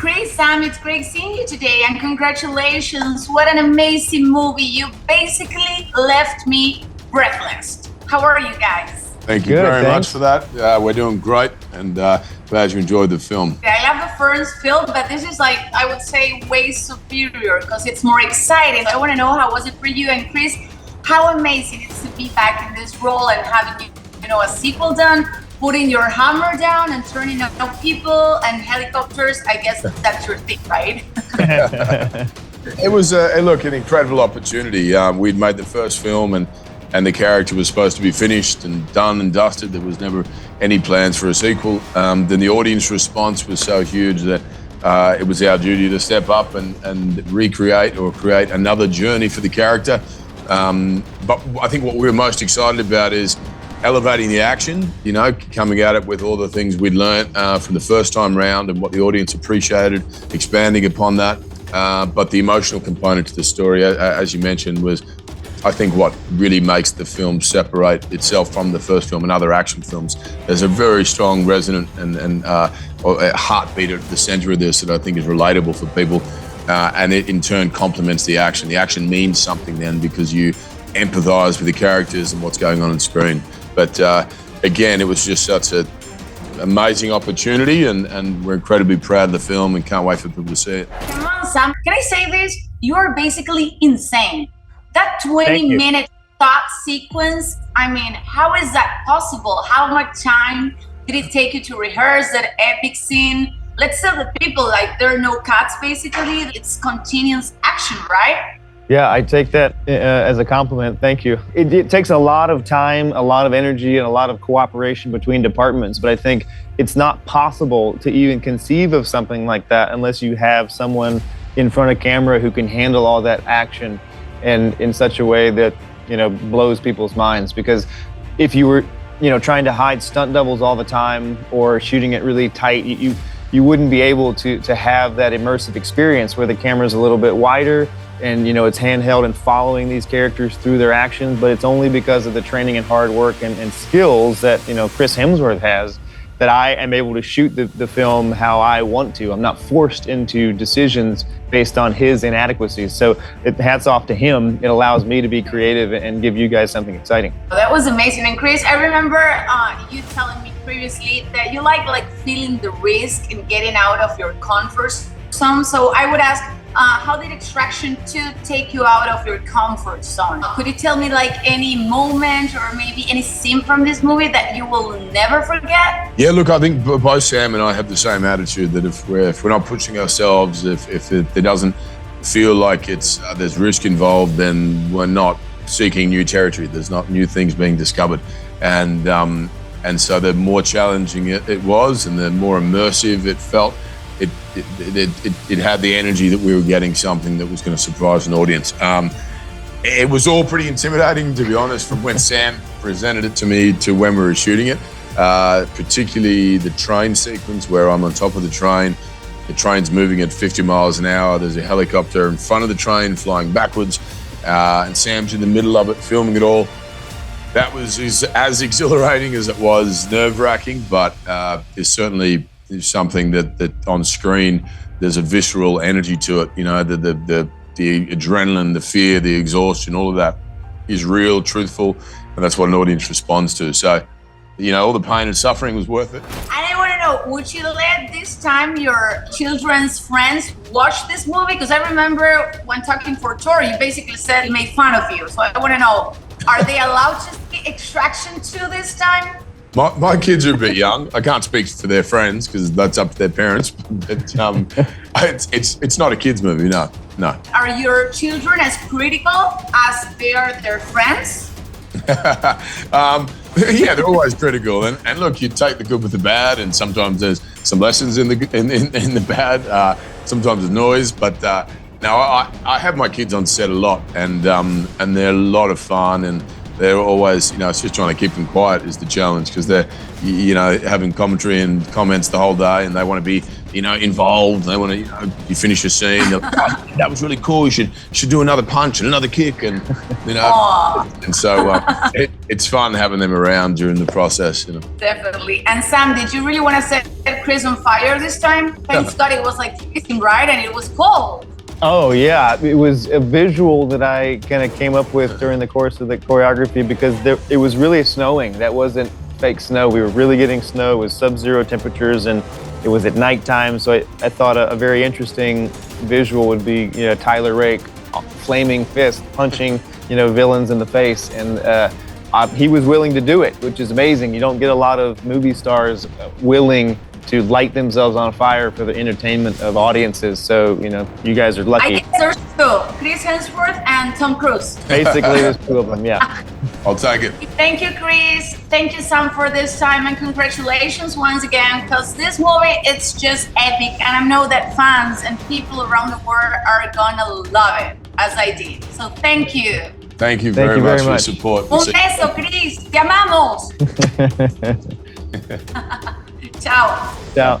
Chris, Sam, it's great seeing you today, and congratulations. What an amazing movie. You basically left me breathless. How are you guys? Thank you very much for that. We're doing great, and glad you enjoyed the film. I love the first film, but this is like, I would say, way superior because it's more exciting. I want to know, how was it for you? And Chris, how amazing it is to be back in this role and having, a sequel done, putting your hammer down and turning out people and helicopters. I guess that's your thing, right? It was, an incredible opportunity. We'd made the first film, and the character was supposed to be finished and done and dusted. There was never any plans for a sequel. Then the audience response was so huge that it was our duty to step up and recreate or create another journey for the character. But I think what we were most excited about is elevating the action, coming at it with all the things we'd learned from the first time round and what the audience appreciated, expanding upon that. But the emotional component to the story, as you mentioned, was, I think, what really makes the film separate itself from the first film and other action films. There's a very strong resonant and a heartbeat at the center of this that I think is relatable for people, and it in turn complements the action. The action means something then because you empathize with the characters and what's going on screen. But again, it was just such an amazing opportunity, and we're incredibly proud of the film and can't wait for people to see it. Come on, Sam. Can I say this? You are basically insane. That 20-minute thought sequence, how is that possible? How much time did it take you to rehearse that epic scene? Let's tell the people, there are no cuts, basically. It's continuous action, right? Yeah, I take that as a compliment. Thank you. It takes a lot of time, a lot of energy, and a lot of cooperation between departments, but I think it's not possible to even conceive of something like that unless you have someone in front of camera who can handle all that action and in such a way that, blows people's minds. Because if you were, trying to hide stunt doubles all the time or shooting it really tight, you wouldn't be able to have that immersive experience where the camera's a little bit wider and, it's handheld and following these characters through their actions. But it's only because of the training and hard work and skills that, Chris Hemsworth has that I am able to shoot the film how I want to. I'm not forced into decisions based on his inadequacies. So hats off to him. It allows me to be creative and give you guys something exciting. That was amazing. And Chris, I remember you telling me previously that you like feeling the risk and getting out of your comfort zone. So I would ask, how did Extraction 2 take you out of your comfort zone? Could you tell me any moment or maybe any scene from this movie that you will never forget? Yeah, look, I think both Sam and I have the same attitude that if we're not pushing ourselves, if it doesn't feel like there's risk involved, then we're not seeking new territory. There's not new things being discovered. And so the more challenging it was and the more immersive it felt, it had the energy that we were getting something that was going to surprise an audience. It was all pretty intimidating, to be honest, from when Sam presented it to me to when we were shooting it, particularly the train sequence where I'm on top of the train's moving at 50 miles an hour, there's a helicopter in front of the train flying backwards, and Sam's in the middle of it filming it all. That was as exhilarating as it was nerve-wracking, but it's certainly something that on screen there's a visceral energy to it. The adrenaline, the fear, the exhaustion, all of that is real, truthful, and that's what an audience responds to. So, all the pain and suffering was worth it. And I want to know, would you let this time your children's friends watch this movie? Because I remember when talking for Tor, you basically said he made fun of you. So I want to know, are they allowed to see Extraction 2 this time? My kids are a bit young. I can't speak for their friends because that's up to their parents. But it's not a kids' movie, no. Are your children as critical as they are their friends? Yeah, they're always critical. And look, you take the good with the bad, and sometimes there's some lessons in the bad. Sometimes there's noise, but now I have my kids on set a lot, and they're a lot of fun, and they're always, it's just trying to keep them quiet is the challenge, because they're, having commentary and comments the whole day, and they want to be, involved. They want to, you finish a scene, they're like, oh, that was really cool. You should do another punch and another kick, and and so it's fun having them around during the process. Definitely. And Sam, did you really want to set Chris on fire this time? Thanks God it was like kissing, right? And it was cold. Oh yeah, it was a visual that I kind of came up with during the course of the choreography, because it was really snowing. That wasn't fake snow. We were really getting snow. It was sub-zero temperatures, and it was at nighttime. So I thought a very interesting visual would be, Tyler Rake, flaming fist, punching, villains in the face. And he was willing to do it, which is amazing. You don't get a lot of movie stars willing to light themselves on fire for the entertainment of audiences. So, you guys are lucky. I guess there's two, Chris Hemsworth and Tom Cruise. Basically, there's two of them, yeah. I'll take it. Thank you, Chris. Thank you, Sam, for this time, and congratulations once again, because this movie, it's just epic, and I know that fans and people around the world are gonna love it, as I did. So thank you. Thank you very much for your support. Un beso, Chris. Te amamos. Ciao. Ciao.